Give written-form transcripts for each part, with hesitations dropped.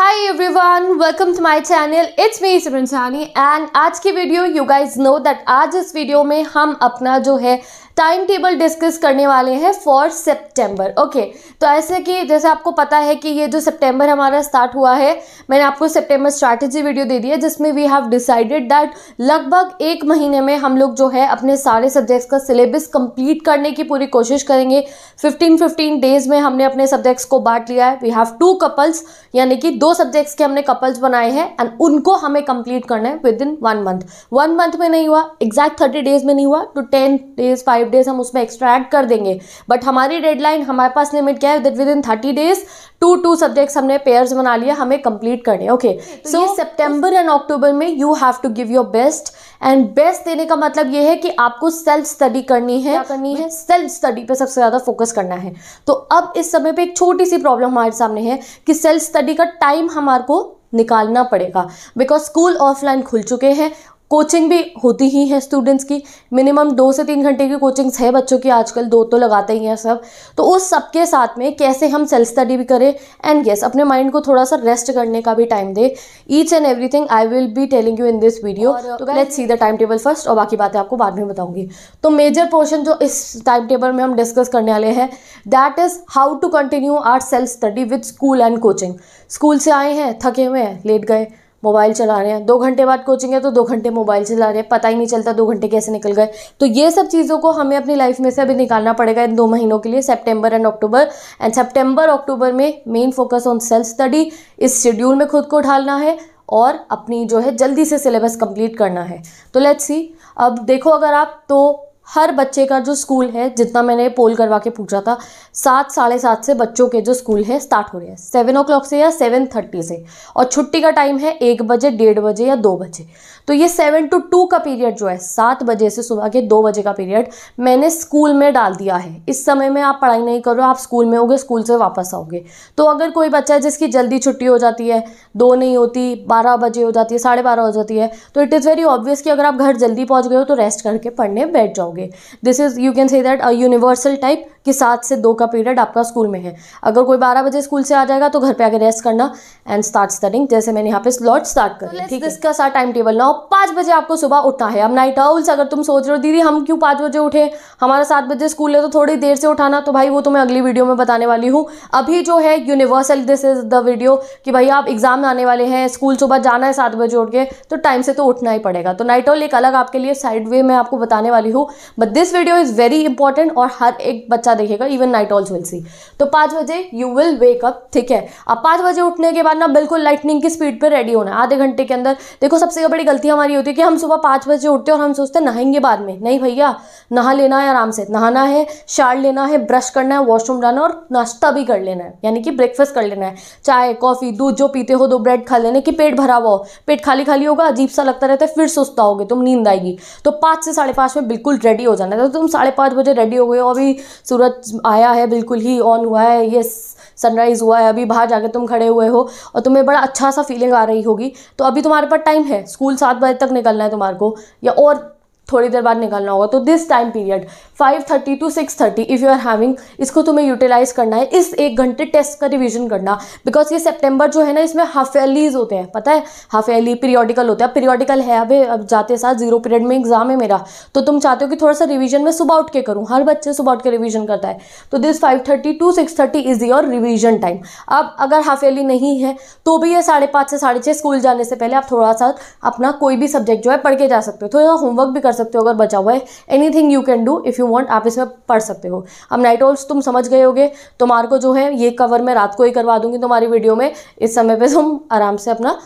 Hi everyone, welcome to my channel. It's me Simran Sahani and आज की video you guys know that आज इस video में हम अपना जो है टाइम टेबल डिस्कस करने वाले हैं फॉर सितंबर। ओके, तो ऐसे कि जैसे आपको पता है कि ये जो सितंबर हमारा स्टार्ट हुआ है, मैंने आपको सितंबर स्ट्रैटेजी वीडियो दे दी है जिसमें वी हैव डिसाइडेड दैट लगभग एक महीने में हम लोग जो है अपने सारे सब्जेक्ट्स का सिलेबस कंप्लीट करने की पूरी कोशिश करेंगे। 15 डेज में हमने अपने सब्जेक्ट्स को बांट लिया है। वी हैव 2 कपल्स, यानी कि 2 सब्जेक्ट्स के हमने कपल्स बनाए हैं एंड उनको हमें कंप्लीट करना है विद इन 1 मंथ। 1 मंथ में नहीं हुआ, एग्जैक्ट 30 डेज में नहीं हुआ तो 10 डेज 5 डेज हम उसमें एक्सट्रैक्ट कर देंगे, बट हमारी डेडलाइन, हमारे पास लिमिट क्या है that with in 30 days 2 subjects हमने पेयर्स बना लिया, हमें कंप्लीट करने। ओके, सो ये सितंबर एंड अक्टूबर में you have to give your best, and best देने का मतलब ये है कि आपको सेल्फ स्टडी करनी है। क्या करनी है? सेल्फ स्टडी पे सबसे ज़्यादा फोकस करना है। तो अब इस समय पे एक छोटी सी प्रॉब्लम हमारे सामने है कि सेल्फ स्टडी का टाइम हमारे को निकालना पड़ेगा, बिकॉज स्कूल ऑफलाइन खुल चुके हैं, कोचिंग भी होती ही है स्टूडेंट्स की, मिनिमम 2 से 3 घंटे की कोचिंग्स है बच्चों की, आजकल 2 तो लगाते ही हैं सब। तो उस सब के साथ में कैसे हम सेल्फ स्टडी भी करें एंड यस अपने माइंड को थोड़ा सा रेस्ट करने का भी टाइम दे। Each and everything I will be telling you in this video. तो let's see the time table first और बाकी बातें आपको बाद में बताऊंगी। तो मेजर पोर्शन जो इस टाइम टेबल में हम डिस्कस करने वाले हैं that is how to continue our self study with school and coaching. School से आए हैं, थके हुए हैं, लेट गए, मोबाइल चला रहे हैं, 2 घंटे बाद कोचिंग है तो 2 घंटे मोबाइल चला रहे हैं, पता ही नहीं चलता 2 घंटे कैसे निकल गए। तो ये सब चीज़ों को हमें अपनी लाइफ में से अभी निकालना पड़ेगा इन 2 महीनों के लिए, सितंबर एंड अक्टूबर। एंड सितंबर अक्टूबर में main focus on self study, इस शेड्यूल में खुद को ढालना है और अपनी जो है जल्दी से सिलेबस कंप्लीट करना है। तो लेट्स सी। अब देखो, अगर आप तो हर बच्चे का जो स्कूल है, जितना मैंने पोल करवा के पूछा था, 7 साढ़े 7 से बच्चों के जो स्कूल है स्टार्ट हो रहे हैं, 7 o'clock से या 7:30 से, और छुट्टी का टाइम है 1 बजे, 1:30 बजे या 2 बजे। तो ये 7 to 2 का पीरियड जो है, 7 बजे से सुबह के 2 बजे का पीरियड मैंने स्कूल में डाल दिया है। इस समय में आप पढ़ाई नहीं करो, आप स्कूल में होगे, स्कूल से वापस आओगे। तो अगर कोई बच्चा है जिसकी जल्दी छुट्टी हो जाती है, 2 नहीं होती, 12 बजे हो जाती है, 12:30 हो जाती है, तो इट इज़ वेरी ऑब्वियस कि अगर आप घर जल्दी पहुँच गए हो तो रेस्ट करके पढ़ने बैठ जाओगे। This is you can say that a universal type कि 7 से 2 का पीरियड आपका स्कूल में है। अगर कोई 12 बजे स्कूल से आ जाएगा तो घर पे आके रेस्ट करना एंड स्टार्ट स्टडिंग, जैसे मैंने यहाँ पे स्लॉट स्टार्ट कर दिया। ठीक है, इसका सारा टाइम टेबल ना, 5 बजे आपको सुबह उठना है। अब नाइट आउल्स, अगर तुम सोच रहे हो दीदी हम क्यों 5 बजे उठे, हमारा 7 बजे स्कूल है तो थोड़ी देर से उठाना, तो भाई वो तो मैं अगली वीडियो में बताने वाली हूँ। अभी जो है universal, this is the video कि भाई आप एग्जाम आने वाले हैं, स्कूल सुबह जाना है 7 बजे उठ के, तो टाइम से तो उठना ही पड़ेगा। तो नाइट आउल एक अलग आपके लिए साइड वे में आपको बताने वाली हूँ, but this video is very important और हर एक बच्चा देखेगा, इवन नाइट ऑल्स विल सी। तो 5 बजे यू विल वेक अप। ठीक है, अब 5 बजे उठने के बाद ना बिल्कुल लाइटनिंग की स्पीड पे रेडी होना है, आधे घंटे के अंदर। देखो, सबसे बड़ी गलती हमारी होती है कि हम सुबह 5 बजे उठते हैं और हम सोचते हैं नहाएंगे बाद में। नहीं भैया, नहा लेना है, आराम से नहाना है, शावर लेना है, ब्रश करना है, वॉशरूम जाना और नाश्ता भी कर लेना है, यानी कि ब्रेकफास्ट कर लेना है। चाय कॉफी दूध जो पीते हो, 2 ब्रेड खा लेने कि पेट भरा हुआ हो। पेट खाली खाली होगा, अजीब सा लगता रहता है, फिर सुस्ता होगे तुम, नींद आएगी। तो 5 से 5:30 में बिल्कुल रेडी हो जाना है। तो तुम 5:30 बजे रेडी हो गए हो, अभी सूरज आया है, बिल्कुल ही ऑन हुआ है, ये सनराइज हुआ है, अभी बाहर जाके तुम खड़े हुए हो और तुम्हें बड़ा अच्छा सा फीलिंग आ रही होगी। तो अभी तुम्हारे पास टाइम है, स्कूल 7 बजे तक निकलना है तुम्हारे को, या और थोड़ी देर बाद निकलना होगा। तो this time period 5:30 to 6:30 if you are having, इसको तुम्हें यूटिलाइज करना है। इस 1 घंटे टेस्ट का रिवीजन करना, बिकॉज ये सितंबर जो है ना, इसमें हाफ ईयरलीज होते हैं, पता है, हाफ ईयरली पीरियोडिकल होता है। पीरियोडिकल है अब जाते साथ 0 पीरियड में एग्जाम है मेरा, तो तुम चाहते हो कि थोड़ा सा रिवीजन में सुबह उठ के करूँ, हर बच्चे सुबह उठ के रिवीजन करता है। तो this 5:30 to 6:30 is your revision time. अब अगर हाफ ईयरली नहीं है तो भी ये 5:30 से 6:30 स्कूल जाने से पहले आप थोड़ा सा अपना कोई भी सब्जेक्ट जो है पढ़ के जा सकते हो, थोड़ा होमवर्क भी कर सकते हो अगर बचा हुआ है। Anything you can do if you want, आप इसमें पढ़ सकते हो। अब नाइट ऑल्स तुम समझ गए होगे, तुम्हारे को जो है ये कवर मैं रात को ही करवा दूंगी तुम्हारी वीडियो में, इस समय पे तुम आराम से अपना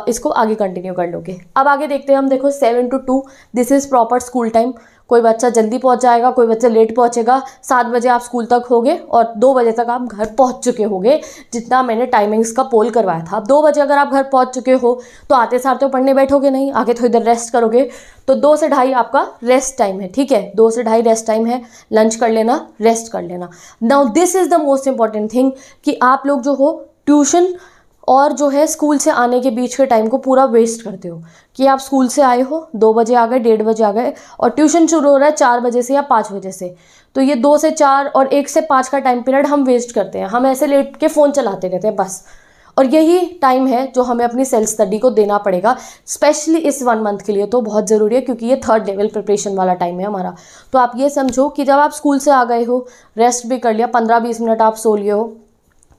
इसको आगे कंटिन्यू कर लोगे। अब आगे देखते हैं हम। देखो, 7 to 2 this is proper school time. कोई बच्चा जल्दी पहुंच जाएगा, कोई बच्चा लेट पहुंचेगा। 7 बजे आप स्कूल तक होगे और 2 बजे तक आप घर पहुंच चुके होगे, जितना मैंने टाइमिंग्स का पोल करवाया था। 2 बजे अगर आप घर पहुंच चुके हो तो आते सार तो पढ़ने बैठोगे नहीं, आगे थोड़ी देर रेस्ट करोगे। तो 2 से 2:30 आपका रेस्ट टाइम है। ठीक है, 2 से 2:30 रेस्ट टाइम है, लंच कर लेना, रेस्ट कर लेना। Now this is the most important thing कि आप लोग जो हो ट्यूशन और जो है स्कूल से आने के बीच के टाइम को पूरा वेस्ट करते हो, कि आप स्कूल से आए हो, 2 बजे आ गए, 1:30 बजे आ गए, और ट्यूशन शुरू हो रहा है 4 बजे से या 5 बजे से। तो ये 2 से 4 और 1 से 5 का टाइम पीरियड हम वेस्ट करते हैं। हम ऐसे लेट के फ़ोन चलाते रहते हैं बस, और यही टाइम है जो हमें अपनी सेल्फ स्टडी को देना पड़ेगा, स्पेशली इस 1 मंथ के लिए तो बहुत ज़रूरी है, क्योंकि ये 3rd लेवल प्रिपरेशन वाला टाइम है हमारा। तो आप ये समझो कि जब आप स्कूल से आ गए हो, रेस्ट भी कर लिया, 15-20 मिनट आप सो लिए हो,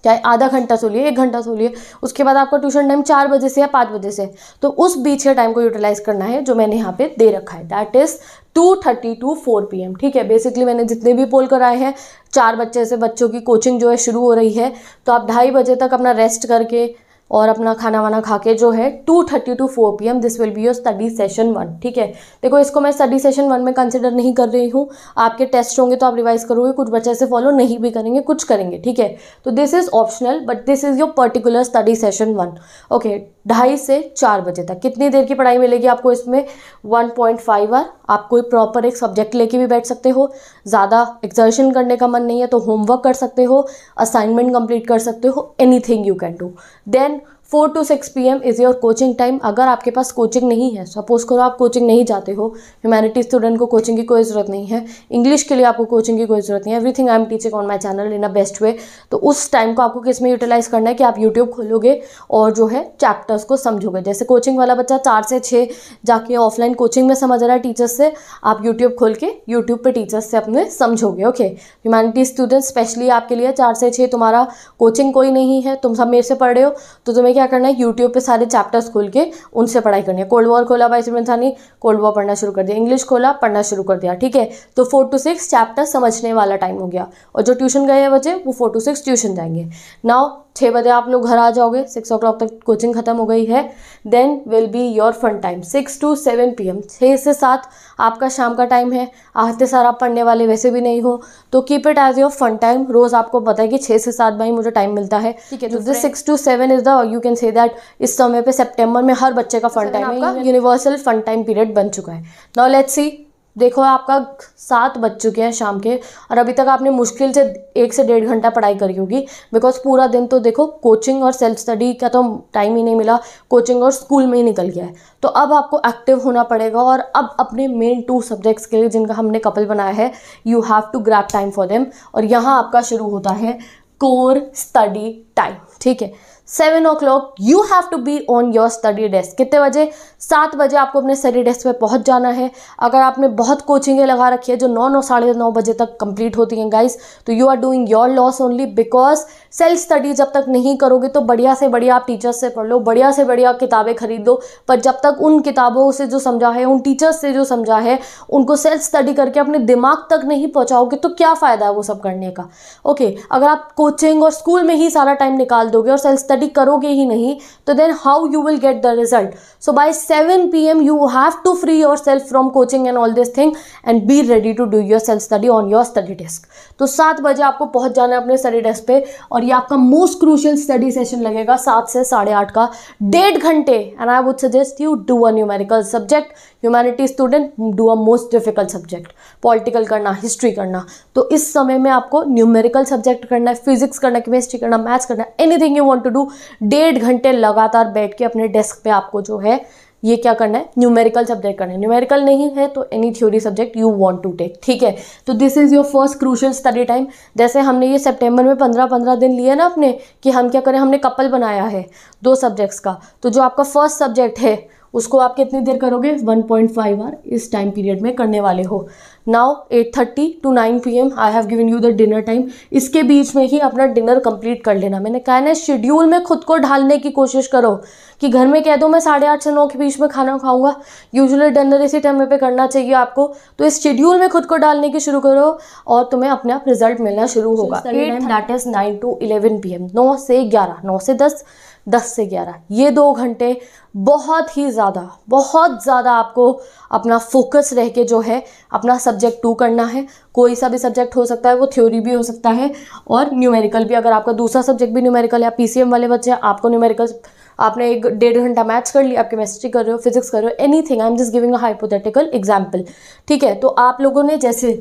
चाहे आधा घंटा सो लिए, 1 घंटा सो लिए, उसके बाद आपका ट्यूशन टाइम 4 बजे से या 5 बजे से, तो उस बीच के टाइम को यूटिलाइज करना है जो मैंने यहाँ पे दे रखा है, दैट इज़ 2:30 to 4 PM। ठीक है, बेसिकली मैंने जितने भी पोल कराए हैं, 4 बच्चे से बच्चों की कोचिंग जो है शुरू हो रही है, तो आप 2:30 बजे तक अपना रेस्ट करके और अपना खाना वाना खा के जो है 2:30 to 4 PM this will be your study session 1। ठीक है, देखो इसको मैं स्टडी सेशन 1 में कंसिडर नहीं कर रही हूँ, आपके टेस्ट होंगे तो आप रिवाइज करोगे, कुछ बच्चे ऐसे फॉलो नहीं भी करेंगे, कुछ करेंगे। ठीक है, तो this is optional but this is your particular study session 1। Okay, 2:30 से 4 बजे तक कितनी देर की पढ़ाई मिलेगी आपको इसमें? 1.5 आवर। आप कोई प्रॉपर एक सब्जेक्ट लेके भी बैठ सकते हो, ज़्यादा एक्सर्शन करने का मन नहीं है तो होमवर्क कर सकते हो, असाइनमेंट कंप्लीट कर सकते हो, anything you can do. Then 4 to 6 PM is your coaching time. अगर आपके पास कोचिंग नहीं है, सपोज करो आप कोचिंग नहीं जाते हो, ह्यूमैनिटी स्टूडेंट को कोचिंग की कोई ज़रूरत नहीं है, इंग्लिश के लिए आपको कोचिंग की कोई ज़रूरत नहीं है, everything I am teaching on my channel in a best way. तो उस टाइम को आपको किस में यूटिलाइज करना है कि आप यूट्यूब खोलोगे और जो है चैप्टर्स को समझोगे। जैसे कोचिंग वाला बच्चा 4 से 6 जाके ऑफलाइन कोचिंग में समझ रहा है टीचर्स से, आप यूट्यूब खोल के यूट्यूब पे टीचर्स से अपने समझोगे। ओके, ह्यूमैनिटी स्टूडेंट्स स्पेशली आपके लिए 4 से 6 तुम्हारा कोचिंग कोई नहीं है, तुम सब मेरे से पढ़ रहे हो, तो तुम्हें क्या करना है, यूट्यूब पे सारे चैप्टर्स खोल के उनसे पढ़ाई करनी है। कोल्ड वॉर खोला भाई सिमरन सानी, कोल्ड वॉर पढ़ना शुरू कर दिया, इंग्लिश खोला पढ़ना शुरू कर दिया। ठीक है, तो 4 to 6 चैप्टर समझने वाला टाइम हो गया, और जो ट्यूशन गए हैं बच्चे वो 4 to 6 ट्यूशन जाएंगे। नाउ 6 बजे आप लोग घर आ जाओगे, 6 o'clock तक कोचिंग खत्म हो गई है। Then will be your fun time 6 to 7 PM। 6 से 7 आपका शाम का टाइम है, आते सार आप पढ़ने वाले वैसे भी नहीं हो, तो keep it as your fun time. रोज़ आपको पता है कि 6 से 7 भाई मुझे टाइम मिलता है। ठीक है, तो this 6 to 7 is the, you can say that इस समय पे सितंबर में हर बच्चे का फन टाइम आपका यूनिवर्सल फन टाइम पीरियड बन चुका है। नाउ लेट्स सी, देखो आपका 7 बज चुके हैं शाम के, और अभी तक आपने मुश्किल से 1 से 1.5 घंटा पढ़ाई करी होगी, बिकॉज पूरा दिन तो देखो कोचिंग और सेल्फ स्टडी का तो टाइम ही नहीं मिला, कोचिंग और स्कूल में ही निकल गया है। तो अब आपको एक्टिव होना पड़ेगा, और अब अपने मेन 2 सब्जेक्ट्स के लिए जिनका हमने कपल बनाया है, you have to grab time for them. और यहाँ आपका शुरू होता है कोर स्टडी टाइम। ठीक है, 7 o'clock you have to be on your study desk. कितने बजे? 7 बजे आपको अपने स्टडी डेस्क पे पहुंच जाना है। अगर आपने बहुत कोचिंगें लगा रखी है जो 9 साढ़े 9 बजे तक कंप्लीट होती हैं गाइस, तो you are doing your loss only, because self study जब तक नहीं करोगे तो बढ़िया से बढ़िया आप टीचर्स से पढ़ लो, बढ़िया से बढ़िया किताबें खरीद लो, पर जब तक उन किताबों से जो समझा है, उन टीचर्स से जो समझा है, उनको सेल्फ स्टडी करके अपने दिमाग तक नहीं पहुँचाओगे तो क्या फ़ायदा है वो सब करने का। ओके, अगर आप कोचिंग और स्कूल में ही सारा टाइम निकाल दोगे और सेल्फ स्टडी करोगे ही नहीं, तो then how you will get the result. So by 7 PM you have to free yourself from coaching and all this thing and be ready to do your self study on your study desk. तो 7 बजे आपको पहुंच जाना है अपने study desk पे, और ये आपका मोस्ट क्रूशियल स्टडी सेशन लगेगा 7 से 8:30 का, 1.5 घंटे। And I would suggest you do a numerical subject. Humanity student do a most difficult subject, political करना, हिस्ट्री करना। तो इस समय में आपको न्यूमेरिकल सब्जेक्ट करना है, फिजिक्स करना, केमिस्ट्री करना, मैथ्स करना, anything you want to do. 1.5 घंटे लगातार बैठ के अपने डेस्क पे आपको जो है ये क्या करना है, न्यूमेरिकल सब्जेक्ट करना है। न्यूमेरिकल नहीं है तो any theory subject you want to take. ठीक है, तो this is your first crucial study time. जैसे हमने ये सितंबर में 15-15 दिन लिए ना अपने, कि हम क्या करें, हमने कपल बनाया है 2 सब्जेक्ट्स का, तो जो आपका फर्स्ट सब्जेक्ट है उसको आप कितनी देर करोगे, 1.5 आवर इस टाइम पीरियड में करने वाले हो। Now 8:30 to 9 PM I have given you the dinner time. इसके बीच में ही अपना डिनर कंप्लीट कर लेना। मैंने कहा ना, शेड्यूल में खुद को ढालने की कोशिश करो, कि घर में कह दो मैं 8:30 से 9 के बीच में खाना खाऊंगा, यूजुअली डिनर इसी टाइम पे करना चाहिए आपको। तो इस शेड्यूल में खुद को डालने की शुरू करो और तुम्हें अपने आप रिजल्ट मिलना शुरू होगा। दैट इज 9 to 11 PM, 9 से 11, 9 से 10, 10 से 11, ये 2 घंटे बहुत ज़्यादा आपको अपना फोकस रह के जो है अपना सब्जेक्ट 2 करना है। कोई सा भी सब्जेक्ट हो सकता है, वो थ्योरी भी हो सकता है और न्यूमेरिकल भी। अगर आपका दूसरा सब्जेक्ट भी न्यूमेरिकल है, PCM वाले बच्चे हैं, आपको न्यूमेरिकल, आपने 1.5 घंटा मैथ्स कर लिया, आप केमिस्ट्री कर रहे हो, फिजिक्स कर रहे हो, anything, I am just giving a hypothetical example. ठीक है, तो आप लोगों ने जैसे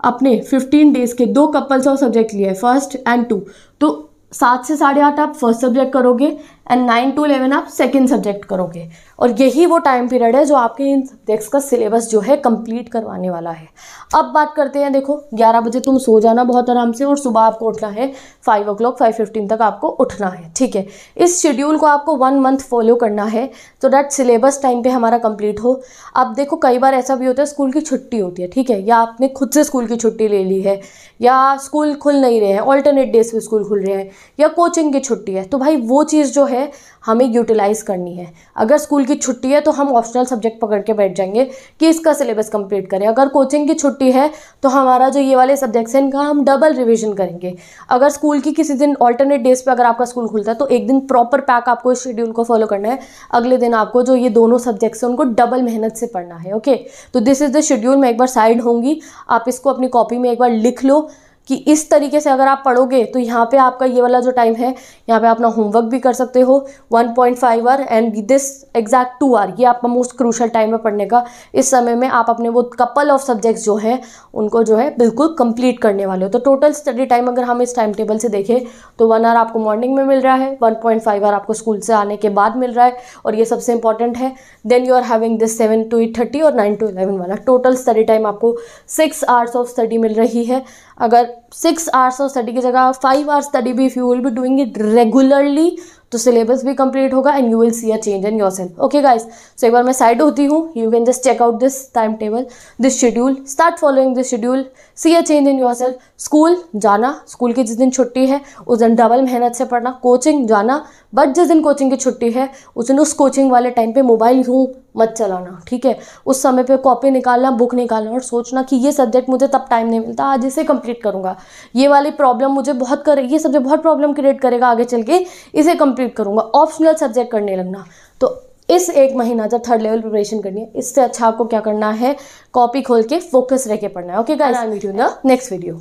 अपने 15 डेज के 2 कपल्स और सब्जेक्ट लिए, 1st and 2, तो 7 से 8:30 आप फर्स्ट सब्जेक्ट करोगे एंड 9 to 11 आप सेकेंड सब्जेक्ट करोगे। और यही वो टाइम पीरियड है जो आपके इन सब्जेक्ट्स का सिलेबस जो है कंप्लीट करवाने वाला है। अब बात करते हैं, देखो 11 बजे तुम सो जाना बहुत आराम से, और सुबह आपको उठना है 5 o'clock 5:15 तक आपको उठना है, ठीक है। इस शेड्यूल को आपको 1 month फॉलो करना है तो दैट सिलेबस टाइम पे हमारा कंप्लीट हो। अब देखो कई बार ऐसा भी होता है स्कूल की छुट्टी होती है, ठीक है, या आपने खुद से स्कूल की छुट्टी ले ली है, या स्कूल खुल नहीं रहे हैं, ऑल्टरनेट डेज पे स्कूल खुल रहे हैं, या कोचिंग की छुट्टी है, तो भाई वो चीज़ जो है हमें यूटिलाइज करनी है। अगर स्कूल की छुट्टी है तो हम ऑप्शनल सब्जेक्ट पकड़ के बैठ जाएंगे कि इसका सिलेबस कंप्लीट करें। अगर कोचिंग की छुट्टी है तो हमारा जो ये वाले सब्जेक्ट्स हैं इनका हम डबल रिवीजन करेंगे। अगर स्कूल की किसी दिन ऑल्टरनेट डेज पे अगर आपका स्कूल खुलता है तो एक दिन प्रॉपर पैक आपको इस शेड्यूल को फॉलो करना है, अगले दिन आपको जो ये दोनों सब्जेक्ट्स हैं उनको डबल मेहनत से पढ़ना है। ओके, तो दिस इज़ द शेड्यूल। मैं एक बार साइड होंगी, आप इसको अपनी कॉपी में एक बार लिख लो कि इस तरीके से अगर आप पढ़ोगे तो यहाँ पे आपका ये वाला जो टाइम है, यहाँ पे अपना होमवर्क भी कर सकते हो 1.5 hour and this exact 2 hour, ये आपका मोस्ट क्रूशल टाइम है पढ़ने का। इस समय में आप अपने वो कपल ऑफ सब्जेक्ट्स जो है उनको जो है बिल्कुल कंप्लीट करने वाले हो। तो टोटल स्टडी टाइम अगर हम इस टाइम टेबल से देखें तो 1 आवर आपको मॉर्निंग में मिल रहा है, 1.5 आवर आपको स्कूल से आने के बाद मिल रहा है, और ये सबसे इंपॉर्टेंट है। Then you are having this 7 to 8:30 और 9 to 11 वाला टोटल स्टडी टाइम आपको 6 आवर्स ऑफ स्टडी मिल रही है। अगर 6 आवर्स ऑफ स्टडी की जगह 5 आवर्स स्टडी भी if you will be doing it regularly तो सिलेबस भी कंप्लीट होगा and you will see a change in yourself. Okay guys, so एक बार मैं साइड होती हूँ, you can just check out this time table, this schedule, start following this schedule, see a change in yourself. School जाना, school की जिस दिन छुट्टी है उस दिन डबल मेहनत से पढ़ना। कोचिंग जाना, बट जिस दिन कोचिंग की छुट्टी है उस दिन उस कोचिंग वाले टाइम पे मोबाइल यूँ मत चलाना, ठीक है। उस समय पे कॉपी निकालना, बुक निकालना और सोचना कि ये सब्जेक्ट मुझे तब टाइम नहीं मिलता, आज इसे कंप्लीट करूँगा, ये वाली प्रॉब्लम मुझे बहुत ये सब्जेक्ट बहुत प्रॉब्लम क्रिएट करेगा आगे चल के, इसे कंप्लीट करूँगा। ऑप्शनल सब्जेक्ट करने लगना। तो इस 1 महीना जब 3rd लेवल प्रिपरेशन करनी है, इससे अच्छा आपको क्या करना है, कॉपी खोल के फोकस रह के पढ़ना है। Okay guys, I meet you in the next video.